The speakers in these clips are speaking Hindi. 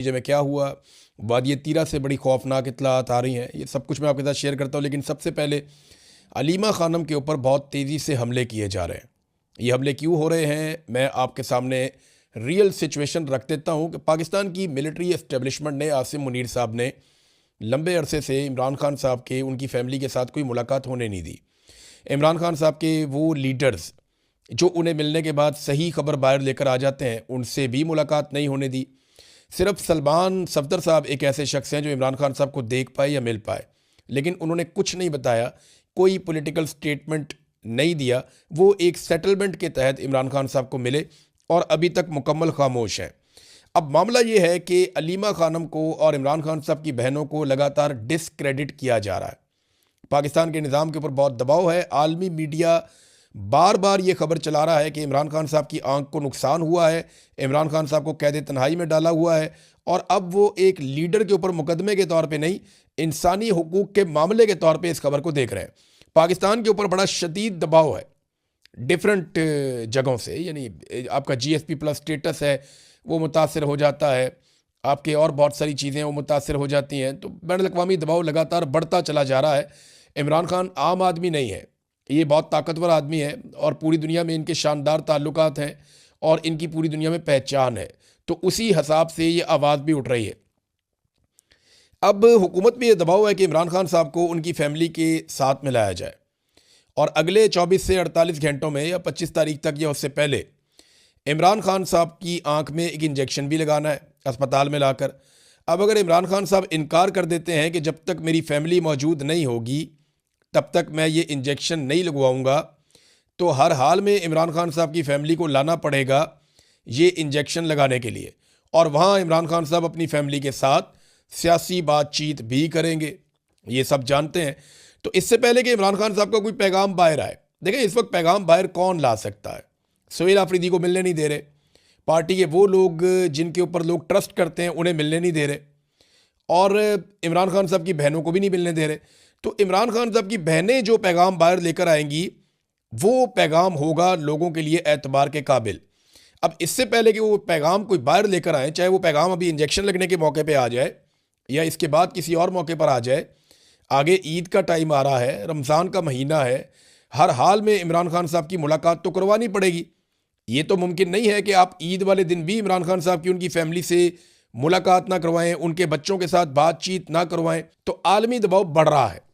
नतीजे में क्या हुआ, वादिय तीरा से बड़ी खौफनाक इत्तलात आ रही हैं, ये सब कुछ मैं आपके साथ शेयर करता हूँ। लेकिन सबसे पहले अलीमा खानम के ऊपर बहुत तेज़ी से हमले किए जा रहे हैं। ये हमले क्यों हो रहे हैं, मैं आपके सामने रियल सिचुएशन रख देता हूँ कि पाकिस्तान की मिलिट्री एस्टेब्लिशमेंट ने, आसिम मुनीर साहब ने लंबे अरसे से इमरान खान साहब के, उनकी फैमिली के साथ कोई मुलाकात होने नहीं दी। इमरान खान साहब के वो लीडर्स जो उन्हें मिलने के बाद सही खबर बाहर लेकर आ जाते हैं, उनसे भी मुलाकात नहीं होने दी। सिर्फ सलमान सफदर साहब एक ऐसे शख्स हैं जो इमरान खान साहब को देख पाए या मिल पाए, लेकिन उन्होंने कुछ नहीं बताया, कोई पॉलिटिकल स्टेटमेंट नहीं दिया। वो एक सेटलमेंट के तहत इमरान खान साहब को मिले और अभी तक मुकम्मल खामोश हैं। अब मामला ये है कि अलीमा खानम को और इमरान खान साहब की बहनों को लगातार डिसक्रेडिट किया जा रहा है। पाकिस्तान के निज़ाम के ऊपर बहुत दबाव है। आलमी मीडिया बार बार ये खबर चला रहा है कि इमरान खान साहब की आंख को नुकसान हुआ है, इमरान खान साहब को कैद तन्हाई में डाला हुआ है, और अब वो एक लीडर के ऊपर मुकदमे के तौर पे नहीं, इंसानी हुकूक के मामले के तौर पे इस खबर को देख रहे हैं। पाकिस्तान के ऊपर बड़ा शदीद दबाव है डिफरेंट जगहों से, यानी आपका GSP प्लस स्टेटस है वो मुतासर हो जाता है, आपके और बहुत सारी चीज़ें वो मुतासर हो जाती हैं। तो बैन अवी दबाव लगातार बढ़ता चला जा रहा है। इमरान खान आम आदमी नहीं है, ये बहुत ताकतवर आदमी है और पूरी दुनिया में इनके शानदार ताल्लुकात हैं और इनकी पूरी दुनिया में पहचान है। तो उसी हिसाब से ये आवाज़ भी उठ रही है। अब हुकूमत में ये दबाव है कि इमरान खान साहब को उनकी फैमिली के साथ मिलाया जाए और अगले 24 से 48 घंटों में या 25 तारीख तक या उससे पहले इमरान खान साहब की आंख में एक इंजेक्शन भी लगाना है अस्पताल में लाकर। अब अगर इमरान खान साहब इनकार कर देते हैं कि जब तक मेरी फैमिली मौजूद नहीं होगी तब तक मैं ये इंजेक्शन नहीं लगवाऊंगा, तो हर हाल में इमरान खान साहब की फैमिली को लाना पड़ेगा ये इंजेक्शन लगाने के लिए, और वहाँ इमरान खान साहब अपनी फैमिली के साथ सियासी बातचीत भी करेंगे, ये सब जानते हैं। तो इससे पहले कि इमरान खान साहब का कोई पैगाम बाहर आए, देखिए इस वक्त पैगाम बाहर कौन ला सकता है? सुहेल आफरीदी को मिलने नहीं दे रहे, पार्टी के वो लोग जिनके ऊपर लोग ट्रस्ट करते हैं उन्हें मिलने नहीं दे रहे, और इमरान खान साहब की बहनों को भी नहीं मिलने दे रहे। तो इमरान खान साहब की बहनें जो पैगाम बाहर लेकर आएंगी वो पैगाम होगा लोगों के लिए एतबार के काबिल। अब इससे पहले कि वो पैगाम कोई बाहर लेकर आए, चाहे वो पैगाम अभी इंजेक्शन लगने के मौके पे आ जाए या इसके बाद किसी और मौके पर आ जाए, आगे ईद का टाइम आ रहा है, रमज़ान का महीना है, हर हाल में इमरान खान साहब की मुलाकात तो करवानी पड़ेगी। ये तो मुमकिन नहीं है कि आप ईद वाले दिन भी इमरान खान साहब की उनकी फैमिली से मुलाकात ना करवाएं, उनके बच्चों के साथ बातचीत ना करवाएं। तो आलमी दबाव बढ़ रहा है।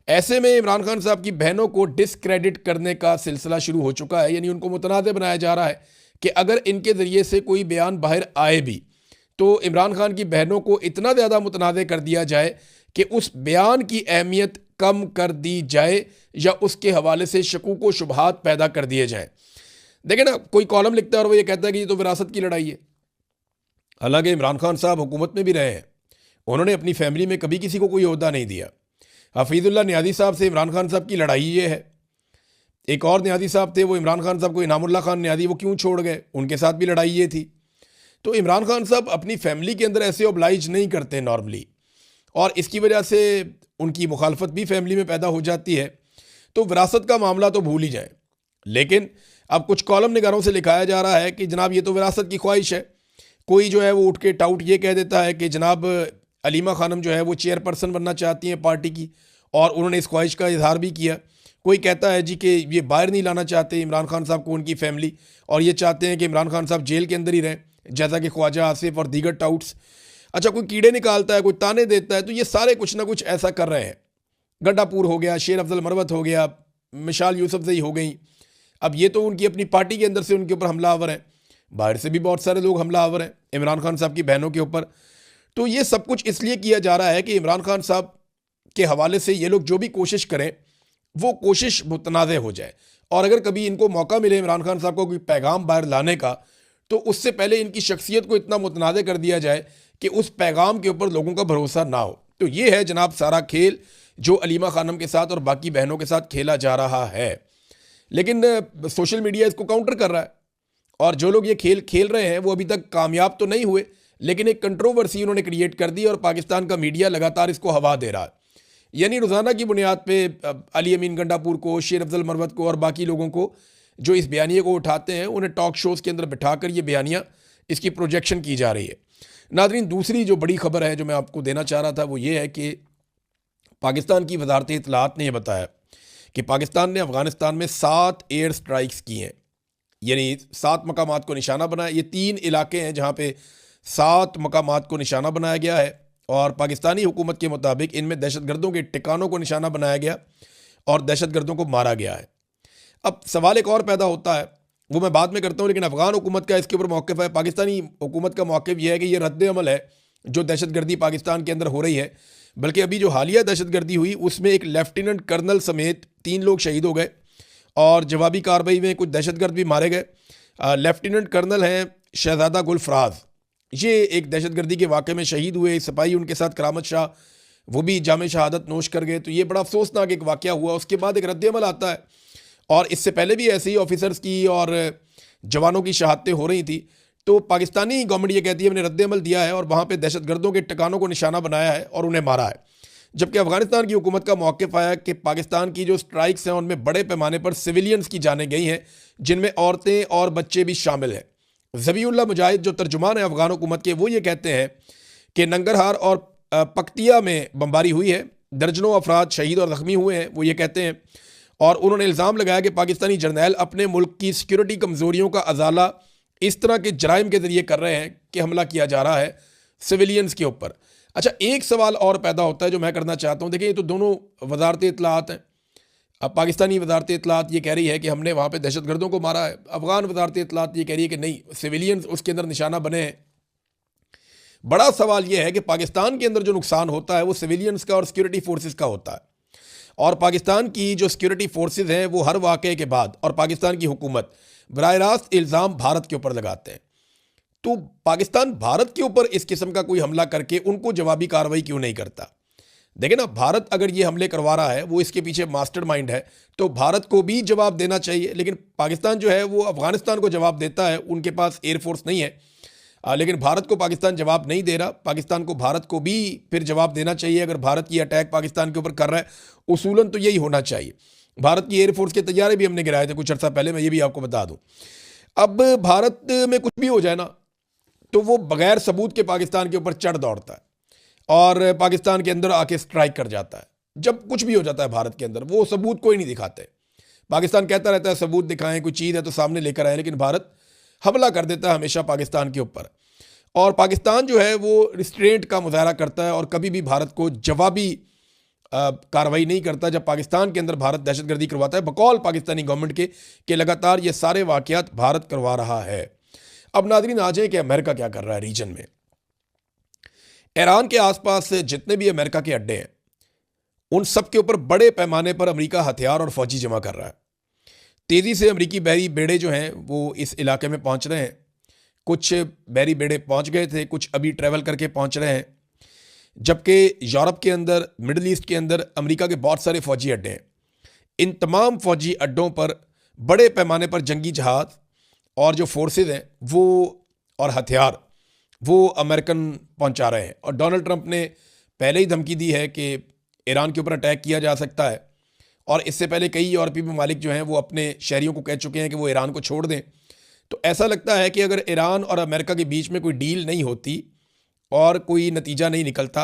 ऐसे में इमरान खान साहब की बहनों को डिसक्रेडिट करने का सिलसिला शुरू हो चुका है, यानी उनको मुतनाज़ बनाया जा रहा है कि अगर इनके ज़रिए से कोई बयान बाहर आए भी तो इमरान खान की बहनों को इतना ज़्यादा मुतनाज़ कर दिया जाए कि उस बयान की अहमियत कम कर दी जाए या उसके हवाले से शकूक व शुबहात पैदा कर दिए जाएं। देखें ना, कोई कॉलम लिखता है और वो ये कहता है कि ये तो विरासत की लड़ाई है। हालांकि इमरान खान साहब हुकूमत में भी रहे हैं, उन्होंने अपनी फैमिली में कभी किसी को कोई ओहदा नहीं दिया। हफीजुल्लाह नियाज़ी साहब से इमरान खान साहब की लड़ाई ये है। एक और नियाज़ी साहब थे, वो इमरान खान साहब को, इनामुल्लाह खान नियाज़ी, वो क्यों छोड़ गए, उनके साथ भी लड़ाई ये थी। तो इमरान खान साहब अपनी फैमिली के अंदर ऐसे ओब्लाइज नहीं करते नॉर्मली, और इसकी वजह से उनकी मुखालफत भी फैमिली में पैदा हो जाती है। तो विरासत का मामला तो भूल ही जाए। लेकिन अब कुछ कॉलम निगारों से लिखाया जा रहा है कि जनाब ये तो विरासत की ख्वाहिश है। कोई जो है वो उठ के टाउट ये कह देता है कि जनाब अलीमा खानम जो है वो चेयरपर्सन बनना चाहती हैं पार्टी की, और उन्होंने इस ख्वाहिश का इजहार भी किया। कोई कहता है जी कि ये बाहर नहीं लाना चाहते इमरान खान साहब को उनकी फैमिली, और ये चाहते हैं कि इमरान खान साहब जेल के अंदर ही रहें, जैसा कि ख्वाजा आसिफ और दीगर टाउट्स। अच्छा, कोई कीड़े निकालता है, कोई ताने देता है, तो ये सारे कुछ ना कुछ ऐसा कर रहे हैं। गड्डापुर हो गया, शेर अफजल मरवत हो गया, मिशाल यूसुफजई हो गई। अब ये तो उनकी अपनी पार्टी के अंदर से उनके ऊपर हमलावर हैं, बाहर से भी बहुत सारे लोग हमलावर हैं इमरान खान साहब की बहनों के ऊपर। तो ये सब कुछ इसलिए किया जा रहा है कि इमरान खान साहब के हवाले से ये लोग जो भी कोशिश करें वो कोशिश मुतनाज़ हो जाए, और अगर कभी इनको मौका मिले इमरान खान साहब को कोई पैगाम बाहर लाने का, तो उससे पहले इनकी शख्सियत को इतना मुतनाज़ कर दिया जाए कि उस पैगाम के ऊपर लोगों का भरोसा ना हो। तो ये है जनाब सारा खेल जो अलीमा खानम के साथ और बाकी बहनों के साथ खेला जा रहा है। लेकिन सोशल मीडिया इसको काउंटर कर रहा है, और जो लोग ये खेल खेल रहे हैं वो अभी तक कामयाब तो नहीं हुए, लेकिन एक कंट्रोवर्सी उन्होंने क्रिएट कर दी और पाकिस्तान का मीडिया लगातार इसको हवा दे रहा है। यानी रोज़ाना की बुनियाद पे अली अमीन गंडापुर को, शेर अफजल मरवत को और बाकी लोगों को जो इस बयानिए को उठाते हैं, उन्हें टॉक शोज़ के अंदर बिठाकर ये बयानियाँ, इसकी प्रोजेक्शन की जा रही है। नाज़रीन, दूसरी जो बड़ी खबर है जो मैं आपको देना चाह रहा था वो ये है कि पाकिस्तान की वजारत इत्तलात ने यह बताया कि पाकिस्तान ने अफ़गानिस्तान में 7 एयर स्ट्राइक्स की हैं, यानी 7 मकामात को निशाना बनाया। ये 3 इलाके हैं जहाँ पे 7 मकामात को निशाना बनाया गया है और पाकिस्तानी हुकूमत के मुताबिक इनमें दहशतगर्दों के ठिकानों को निशाना बनाया गया और दहशतगर्दों को मारा गया है। अब सवाल एक और पैदा होता है, वो मैं बाद में करता हूँ, लेकिन अफ़गान हुकूमत का इसके ऊपर मौक़िफ़ है। पाकिस्तानी हुकूमत का मौक़िफ़ यह है कि ये रद्द अमल है जो दहशतगर्दी पाकिस्तान के अंदर हो रही है। बल्कि अभी जो हालिया दहशतगर्दी हुई उसमें एक लेफ्टिनेंट कर्नल समेत 3 लोग शहीद हो गए और जवाबी कार्रवाई में कुछ दहशतगर्द भी मारे गए। लेफ्टिनेंट कर्नल हैं शहजादा गुल फराज, ये एक दहशतगर्दी के वाक़े में शहीद हुए। सिपाही उनके साथ करामत शाह, वो भी जाम शहादत नोश कर गए। तो ये बड़ा अफसोसनाक एक वाक़या हुआ। उसके बाद एक रद्द-ए-अमल आता है और इससे पहले भी ऐसे ही ऑफिसर्स की और जवानों की शहादतें हो रही थी। तो पाकिस्तानी गवर्नमेंट ये कहती है हमने रद्द-ए-अमल दिया है और वहाँ पे दहशतगर्दों के ठिकानों को निशाना बनाया है और उन्हें मारा है। जबकि अफ़गानिस्तान की हुकूमत का मौक़िफ़ आया कि पाकिस्तान की जो स्ट्राइक्स हैं उनमें बड़े पैमाने पर सिविलियंस की जानें गई हैं, जिनमें औरतें और बच्चे भी शामिल हैं। ज़बीउल्लाह मुजाहिद जो तर्जुमान है अफ़गान हुकूमत के, वो ये कहते हैं कि नंगरहार और पक्तिया में बमबारी हुई है, दर्जनों अफराद शहीद और ज़ख्मी हुए हैं, वो ये कहते हैं। और उन्होंने इल्ज़ाम लगाया कि पाकिस्तानी जर्नैल अपने मुल्क की सिक्योरिटी कमज़ोरियों का अजाला इस तरह के जराइम के ज़रिए कर रहे हैं कि हमला किया जा रहा है सिविलियंस के ऊपर। अच्छा, एक सवाल और पैदा होता है जो मैं करना चाहता हूँ। देखिए, ये तो दोनों वजारत इत्तलात हैं। अब पाकिस्तानी वजारत इत्तलात ये कह रही है कि हमने वहाँ पे दहशतगर्दों को मारा है, अफ़गान वजारत इत्तलात ये कह रही है कि नहीं, सिविलियंस उसके अंदर निशाना बने हैं। बड़ा सवाल ये है कि पाकिस्तान के अंदर जो नुकसान होता है वो सिविलियंस का और सिक्योरिटी फोर्सेस का होता है। और पाकिस्तान की जो सिक्योरिटी फोर्सेस हैं वो हर वाक़े के बाद और पाकिस्तान की हुकूमत बराह रास्त इल्ज़ाम भारत के ऊपर लगाते हैं। तो पाकिस्तान भारत के ऊपर इस किस्म का कोई हमला करके उनको जवाबी कार्रवाई क्यों नहीं करता? देखिए ना, भारत अगर ये हमले करवा रहा है, वो इसके पीछे मास्टरमाइंड है, तो भारत को भी जवाब देना चाहिए। लेकिन पाकिस्तान जो है वो अफ़गानिस्तान को जवाब देता है, उनके पास एयरफोर्स नहीं है। लेकिन भारत को पाकिस्तान जवाब नहीं दे रहा। पाकिस्तान को भारत को भी फिर जवाब देना चाहिए। अगर भारत ये अटैक पाकिस्तान के ऊपर कर रहा है, उसूलन तो यही होना चाहिए। भारत की एयरफोर्स के तैयारे भी हमने गिराए थे कुछ अर्सा पहले, मैं ये भी आपको बता दूं। अब भारत में कुछ भी हो जाए ना, तो वो बगैर सबूत के पाकिस्तान के ऊपर चढ़ दौड़ता है और पाकिस्तान के अंदर आके स्ट्राइक कर जाता है। जब कुछ भी हो जाता है भारत के अंदर, वो सबूत कोई नहीं दिखाते। पाकिस्तान कहता रहता है सबूत दिखाएं, कोई चीज़ है तो सामने लेकर आए, लेकिन भारत हमला कर देता है हमेशा पाकिस्तान के ऊपर। और पाकिस्तान जो है वो रिस्ट्रेंट का मुजाहरा करता है और कभी भी भारत को जवाबी कार्रवाई नहीं करता जब पाकिस्तान के अंदर भारत दहशतगर्दी करवाता है, बकौल पाकिस्तानी गवर्नमेंट के लगातार ये सारे वाक़यात भारत करवा रहा है। अब नाज़रीन, आ जाए कि अमेरिका क्या कर रहा है रीजन में। ईरान के आसपास जितने भी अमेरिका के अड्डे हैं, उन सब के ऊपर बड़े पैमाने पर अमेरिका हथियार और फौजी जमा कर रहा है। तेज़ी से अमेरिकी बहरी बेड़े जो हैं वो इस इलाके में पहुंच रहे हैं। कुछ बहरी बेड़े पहुंच गए थे, कुछ अभी ट्रैवल करके पहुंच रहे हैं। जबकि यूरोप के अंदर, मिडल ईस्ट के अंदर अमेरिका के बहुत सारे फ़ौजी अड्डे हैं। इन तमाम फ़ौजी अड्डों पर बड़े पैमाने पर जंगी जहाज़ और जो फोर्सेज हैं वो और हथियार वो अमेरिकन पहुंचा रहे हैं। और डोनाल्ड ट्रंप ने पहले ही धमकी दी है कि ईरान के ऊपर अटैक किया जा सकता है। और इससे पहले कई यूरोपीय ममालिक जो हैं वो अपने शहरियों को कह चुके हैं कि वो ईरान को छोड़ दें। तो ऐसा लगता है कि अगर ईरान और अमेरिका के बीच में कोई डील नहीं होती और कोई नतीजा नहीं निकलता,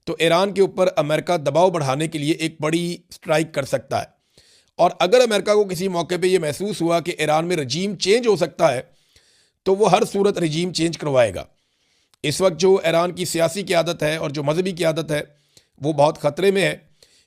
तो ईरान के ऊपर अमेरिका दबाव बढ़ाने के लिए एक बड़ी स्ट्राइक कर सकता है। और अगर अमेरिका को किसी मौके पे ये महसूस हुआ कि ईरान में रजीम चेंज हो सकता है, तो वो हर सूरत रजीम चेंज करवाएगा। इस वक्त जो ईरान की सियासी क़यादत है और जो मजहबी क़यादत है वो बहुत ख़तरे में है,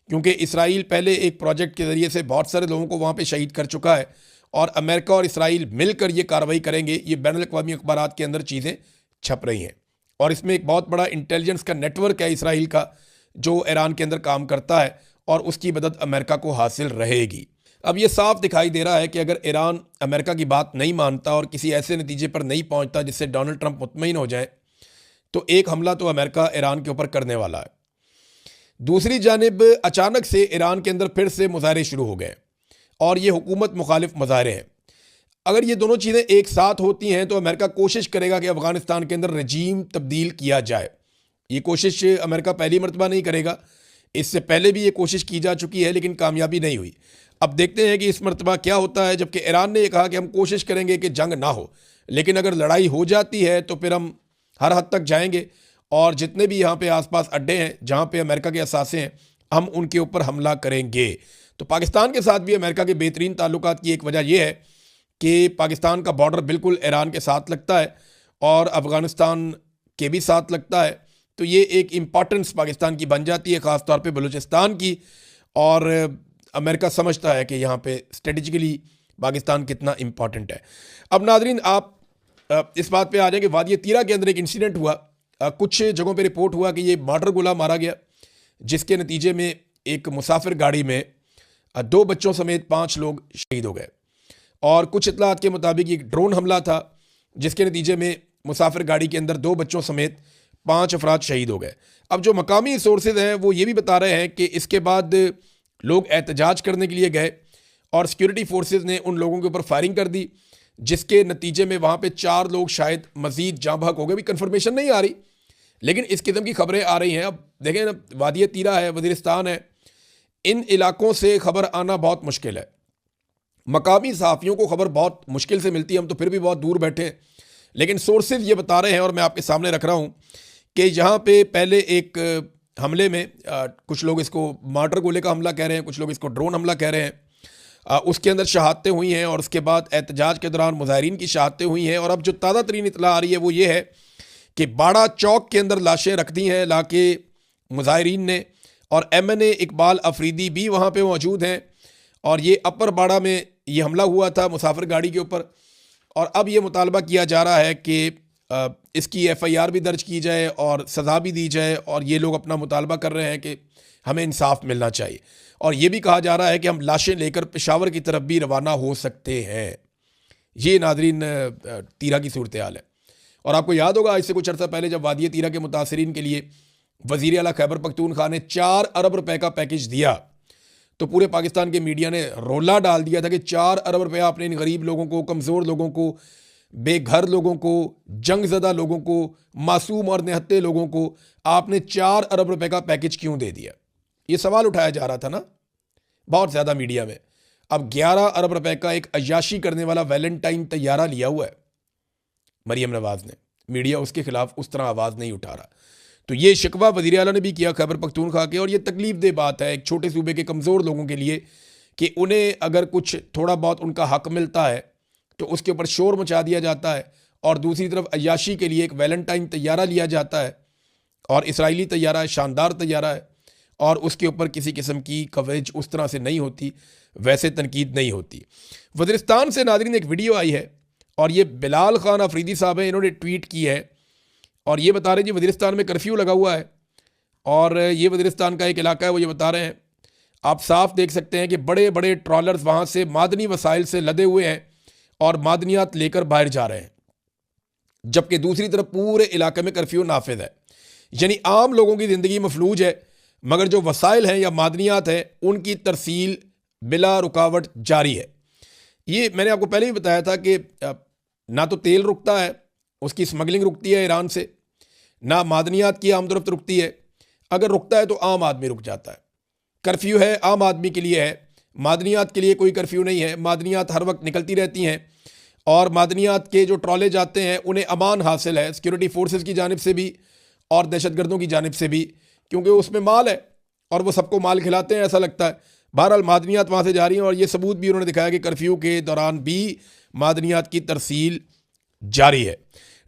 क्योंकि इसराइल पहले एक प्रोजेक्ट के ज़रिए से बहुत सारे लोगों को वहाँ पे शहीद कर चुका है और अमेरिका और इसराइल मिलकर ये कार्रवाई करेंगे। ये बैनुल अक़वामी अखबारात के अंदर चीज़ें छप रही हैं और इसमें एक बहुत बड़ा इंटेलिजेंस का नेटवर्क है इसराइल का जो ईरान के अंदर काम करता है और उसकी मदद अमेरिका को हासिल रहेगी। अब ये साफ दिखाई दे रहा है कि अगर ईरान अमेरिका की बात नहीं मानता और किसी ऐसे नतीजे पर नहीं पहुँचता जिससे डोनाल्ड ट्रंप मुतमईन हो जाए, तो एक हमला तो अमेरिका ईरान के ऊपर करने वाला है। दूसरी जानिब अचानक से ईरान के अंदर फिर से मुजाहरे शुरू हो गए और ये हुकूमत मुखालिफ मुजाहरे हैं। अगर ये दोनों चीज़ें एक साथ होती हैं तो अमेरिका कोशिश करेगा कि अफ़गानिस्तान के अंदर रजीम तब्दील किया जाए। ये कोशिश अमेरिका पहली मरतबा नहीं करेगा, इससे पहले भी ये कोशिश की जा चुकी है लेकिन कामयाबी नहीं हुई। अब देखते हैं कि इस मरतबा क्या होता है। जबकि ईरान ने कहा कि हम कोशिश करेंगे कि जंग ना हो, लेकिन अगर लड़ाई हो जाती है तो फिर हम हर हद तक जाएंगे और जितने भी यहाँ पे आसपास अड्डे हैं जहाँ पे अमेरिका के असासे हैं हम उनके ऊपर हमला करेंगे। तो पाकिस्तान के साथ भी अमेरिका के बेहतरीन ताल्लुकात की एक वजह यह है कि पाकिस्तान का बॉर्डर बिल्कुल ईरान के साथ लगता है और अफ़गानिस्तान के भी साथ लगता है। तो ये एक इम्पॉर्टेंस पाकिस्तान की बन जाती है, ख़ास तौर पे बलूचिस्तान की। और अमेरिका समझता है कि यहाँ पे स्ट्रेटजिकली पाकिस्तान कितना इम्पॉर्टेंट है। अब नादरीन आप इस बात पे आ जाएंगे, वादी तीरा के अंदर एक इंसिडेंट हुआ। कुछ जगहों पे रिपोर्ट हुआ कि ये मर्डर गोला मारा गया, जिसके नतीजे में एक मुसाफिर गाड़ी में 2 बच्चों समेत 5 लोग शहीद हो गए। और कुछ इतलात के मुताबिक एक ड्रोन हमला था, जिसके नतीजे में मुसाफिर गाड़ी के अंदर 2 बच्चों समेत 5 अफराद शहीद हो गए। अब जो मकामी सोर्सेज हैं वो ये भी बता रहे हैं कि इसके बाद लोग एहतजाज करने के लिए गए और सिक्योरिटी फोर्सेज ने उन लोगों के ऊपर फायरिंग कर दी, जिसके नतीजे में वहाँ पे 4 लोग शायद मजीद जाँ बहक हो गए। भी कन्फर्मेशन नहीं आ रही, लेकिन इस किस्म की खबरें आ रही हैं। अब देखें ना, वादी तीरा है, वज़ीरिस्तान है, इन इलाकों से खबर आना बहुत मुश्किल है। मकामी सहाफ़ियों को खबर बहुत मुश्किल से मिलती है, हम तो फिर भी बहुत दूर बैठे हैं, लेकिन सोर्सेज ये बता रहे हैं और मैं आपके सामने रख रहा हूँ कि यहाँ पे पहले एक हमले में कुछ लोग इसको मार्टर गोले का हमला कह रहे हैं, कुछ लोग इसको ड्रोन हमला कह रहे हैं। उसके अंदर शहादतें हुई हैं और उसके बाद एहतजाज के दौरान मुजाहिरीन की शहादतें हुई हैं। और अब जो ताज़ा तरीन इतला आ रही है वो ये है कि बाड़ा चौक के अंदर लाशें रख दी हैं लाके मुजाहिरीन ने, और MNA इकबाल अफरीदी भी वहाँ पे मौजूद हैं। और ये अपर बाड़ा में ये हमला हुआ था मुसाफिर गाड़ी के ऊपर। और अब ये मुतालबा किया जा रहा है कि इसकी FIR भी दर्ज की जाए और सज़ा भी दी जाए। और ये लोग अपना मुतालबा कर रहे हैं कि हमें इंसाफ मिलना चाहिए। और ये भी कहा जा रहा है कि हम लाशें लेकर पेशावर की तरफ भी रवाना हो सकते हैं। ये नादरीन तीरा की सूरत हाल है। और आपको याद होगा, इससे कुछ अर्सा पहले जब वादी तीरा के मुतासरीन के लिए वज़ीर आला खैबर पख्तूनख्वा ने 4 अरब रुपए का पैकेज दिया, तो पूरे पाकिस्तान के मीडिया ने रोला डाल दिया था कि 4 अरब रुपया आपने इन गरीब लोगों को, कमज़ोर लोगों को, बेघर लोगों को, जंगज़दा लोगों को, मासूम और निहत्ते लोगों को आपने 4 अरब रुपए का पैकेज क्यों दे दिया। ये सवाल उठाया जा रहा था ना बहुत ज़्यादा मीडिया में। अब 11 अरब रुपए का एक अय्याशी करने वाला वैलेंटाइन तैयारा लिया हुआ है मरीम नवाज़ ने, मीडिया उसके खिलाफ उस तरह आवाज़ नहीं उठा रहा। तो ये शिकवा वज़ीर आला ने भी किया खैबर पख्तूनख्वा के। और ये तकलीफ दे बात है एक छोटे सूबे के कमज़ोर लोगों के लिए कि उन्हें अगर कुछ थोड़ा बहुत उनका हक मिलता है तो उसके ऊपर शोर मचा दिया जाता है, और दूसरी तरफ अय्याशी के लिए एक वैलेंटाइन तैयारा लिया जाता है। और इसराइली तैयारा है, शानदार तैयारा है, और उसके ऊपर किसी किस्म की कवरेज उस तरह से नहीं होती, वैसे तनकीद नहीं होती। वज़ीरिस्तान से नाज़रीन एक वीडियो आई है और ये बिलाल खान अफरीदी साहब हैं, इन्होंने ट्वीट की है और ये बता रहे हैं जी वज़ीरिस्तान में कर्फ्यू लगा हुआ है। और ये वज़ीरिस्तान का एक इलाका है, वो ये बता रहे हैं, आप साफ देख सकते हैं कि बड़े बड़े ट्रॉलर्स वहाँ से मादनी वसाइल से लदे हुए हैं और मादनियात लेकर बाहर जा रहे हैं, जबकि दूसरी तरफ पूरे इलाके में कर्फ्यू नाफिज है। यानी आम लोगों की ज़िंदगी मफलूज है, मगर जो वसाइल हैं या मादनियात हैं उनकी तरसील बिला रुकावट जारी है। ये मैंने आपको पहले भी बताया था कि ना तो तेल रुकता है, उसकी स्मगलिंग रुकती है ईरान से, ना मादनियात की आमदोरफ्त रुकती है। अगर रुकता है तो आम आदमी रुक जाता है। कर्फ्यू है आम आदमी के लिए है, मादनियात के लिए कोई कर्फ्यू नहीं है। मादनियात हर वक्त निकलती रहती हैं और मादनियात के जो ट्रॉले जाते हैं उन्हें अमान हासिल है सिक्योरिटी फोर्सेस की जानिब से भी और दहशतगर्दों की जानिब से भी, क्योंकि उसमें माल है और वो सबको माल खिलाते हैं ऐसा लगता है। बहरहाल मादनियात वहाँ से जा रही हैं और ये सबूत भी उन्होंने दिखाया कि कर्फ्यू के दौरान भी मादनियात की तरसील जारी है।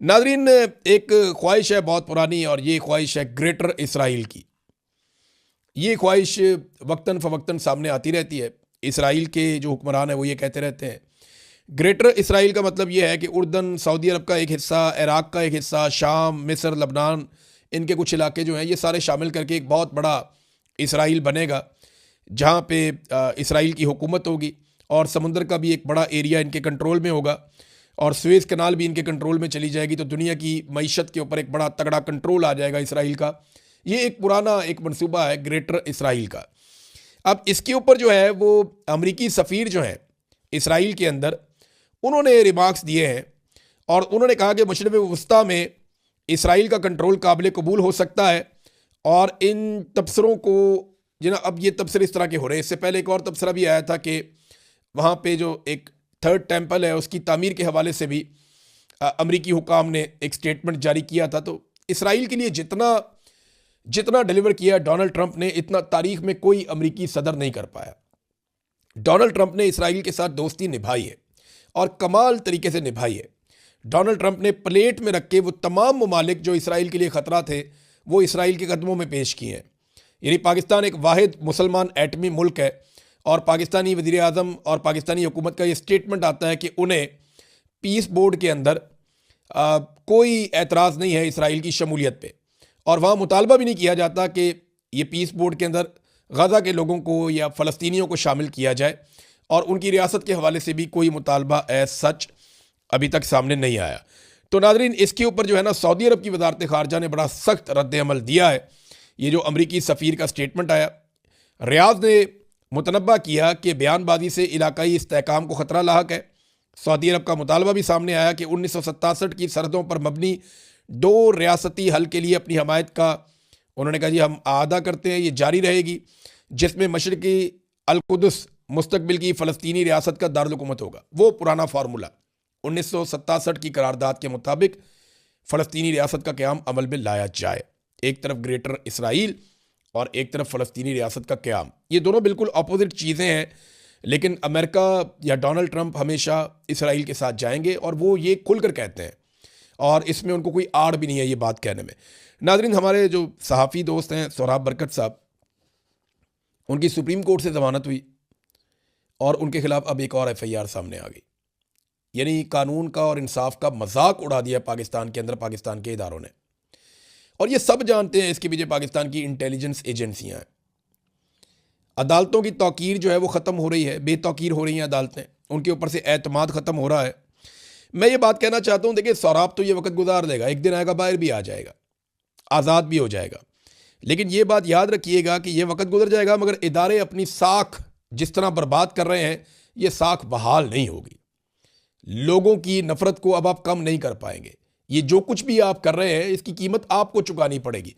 नाज़रीन एक ख्वाहिश है बहुत पुरानी और ये ख्वाहिश है ग्रेटर इसराइल की। ये ख्वाहिश वक्तन फ़वक्तन सामने आती रहती है। इसराइल के जो हुक्मरान हैं वो ये कहते रहते हैं। ग्रेटर इसराइल का मतलब ये है कि उर्दन, सऊदी अरब का एक हिस्सा, इराक़ का एक हिस्सा, शाम, मिस्र, लबनान, इनके कुछ इलाके जो हैं ये सारे शामिल करके एक बहुत बड़ा इसराइल बनेगा, जहाँ पे इसराइल की हुकूमत होगी और समुंदर का भी एक बड़ा एरिया इनके कंट्रोल में होगा और सुएज़ कनाल भी इनके कंट्रोल में चली जाएगी। तो दुनिया की मईशत के ऊपर एक बड़ा तगड़ा कंट्रोल आ जाएगा इसराइल का। ये एक पुराना एक मंसूबा है ग्रेटर इसराइल का। अब इसके ऊपर जो है वो अमरीकी सफ़ीर जो हैं इसराइल के अंदर, उन्होंने रिमार्क्स दिए हैं और उन्होंने कहा कि मशरिक़ वस्ता में इसराइल का कंट्रोल काबिल कबूल हो सकता है। और इन तबसरों को जिन्हें अब ये तबसरे इस तरह के हो रहे हैं, इससे पहले एक और तबसरा भी आया था कि वहाँ पे जो एक थर्ड टेम्पल है उसकी तामीर के हवाले से भी अमरीकी हुकाम ने एक स्टेटमेंट जारी किया था। तो इसराइल के लिए जितना जितना डिलीवर किया डोनाल्ड ट्रंप ने, इतना तारीख में कोई अमरीकी सदर नहीं कर पाया। डोनाल्ड ट्रंप ने इसराइल के साथ दोस्ती निभाई है और कमाल तरीके से निभाई है। डोनाल्ड ट्रंप ने प्लेट में रख के वो तमाम ममालिक जो इसराइल के लिए ख़तरा थे वो इसराइल के कदमों में पेश किए हैं। यानी पाकिस्तान एक वाहिद मुसलमान एटमी मुल्क है और पाकिस्तानी वज़ीर आज़म और पाकिस्तानी हुकूमत का ये स्टेटमेंट आता है कि उन्हें पीस बोर्ड के अंदर कोई एतराज़ नहीं है इसराइल की शमूलियत पे, और वहाँ मुतालबा भी नहीं किया जाता कि ये पीस बोर्ड के अंदर गज़ा के लोगों को या फ़लस्तीनियों को शामिल किया जाए, और उनकी रियासत के हवाले से भी कोई मुतालबा सच अभी तक सामने नहीं आया। तो नाज़रीन, इसके ऊपर जो है ना सऊदी अरब की वज़ारत ख़ारजा ने बड़ा सख्त रद्द-ए-अमल दिया है। ये जो अमरीकी सफ़ीर का स्टेटमेंट आया, रियाद ने मुतनब्बा किया कि बयानबाजी से इलाकाई इस्तेहकाम को ख़तरा लाहक है। सऊदी अरब का मुतालबा भी सामने आया कि 1967 की सरहदों पर मबनी 2 रियासती हल के लिए अपनी हमायत का उन्होंने कहा जी हम आदा करते हैं, ये जारी रहेगी, जिसमें मशरक़ी अल-कुद्स मुस्तक़बिल की फ़लस्तीनी रियासत का दारुल हुकूमत होगा। वो पुराना फार्मूला 1967 की करारदाद के मुताबिक फ़लस्तीनी रियासत का क़याम अमल में लाया जाए। एक तरफ ग्रेटर इसराइल और एक तरफ फ़लस्तीनी रियासत का क़याम, ये दोनों बिल्कुल अपोजिट चीज़ें हैं, लेकिन अमेरिका या डोनाल्ड ट्रंप हमेशा इसराइल के साथ जाएंगे और वो ये खुलकर कहते हैं और इसमें उनको कोई आड़ भी नहीं है ये बात कहने में। नाज़रीन, हमारे जो सहाफ़ी दोस्त हैं सोहराब बरकत साहब, उनकी सुप्रीम कोर्ट से ज़मानत हुई और उनके खिलाफ अब एक और FIR सामने आ गई। यानी कानून का और इंसाफ का मजाक उड़ा दिया पाकिस्तान के अंदर पाकिस्तान के इदारों ने, और ये सब जानते हैं इसके पीछे पाकिस्तान की इंटेलिजेंस एजेंसियां हैं। अदालतों की तौकीर जो है वो ख़त्म हो रही है, बेतौकीर हो रही हैं अदालतें, उनके ऊपर से एतमाद ख़त्म हो रहा है। मैं ये बात कहना चाहता हूँ, देखिए सौराब तो ये वक्त गुजार देगा, एक दिन आएगा बाहर भी आ जाएगा, आज़ाद भी हो जाएगा, लेकिन ये बात याद रखिएगा कि ये वक्त गुजर जाएगा, मगर इदारे अपनी साख जिस तरह बर्बाद कर रहे हैं ये साख बहाल नहीं होगी। लोगों की नफ़रत को अब आप कम नहीं कर पाएंगे। ये जो कुछ भी आप कर रहे हैं इसकी कीमत आपको चुकानी पड़ेगी।